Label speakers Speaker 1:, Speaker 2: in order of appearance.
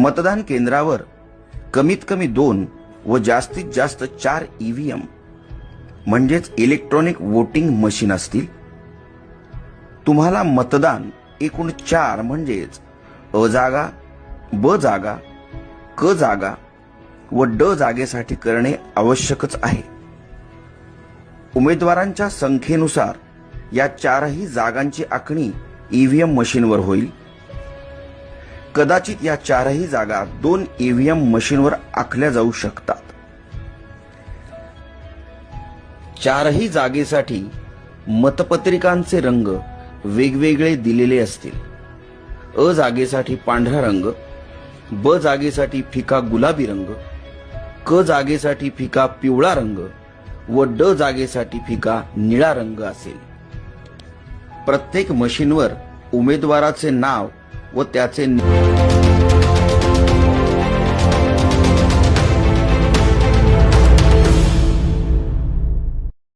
Speaker 1: मतदान केंद्रावर कमीत कमी 2 व जास्तीत जास्त 4 ईव्हीएम म्हणजेच इलेक्ट्रॉनिक वोटिंग मशीन असतील। तुम्हाला मतदान एकूण 4 म्हणजेच अ जागा, ब जागा, क जागा व ड जागेसाठी करणे आवश्यकच आहे। उमेदवारांच्या संख्येनुसार या 4ही जागांची आखणी ईव्हीएम मशीनवर होईल। कदाचित या 4ही जागा 2 ईव्हीएम मशीनवर आखल्या जाऊ शकतात। 4ही जागेसाठी मतपत्रिकांचे रंग वेगवेगळे दिलेले असतील। अ जागेसाठी पांढरा रंग, ब जागेसाठी फिका गुलाबी रंग, क जागेसाठी फिका पिवळा रंग व ड जागेसाठी फिका निळा रंग असेल। प्रत्येक मशीनवर उमेदवाराचे नाव व त्याचे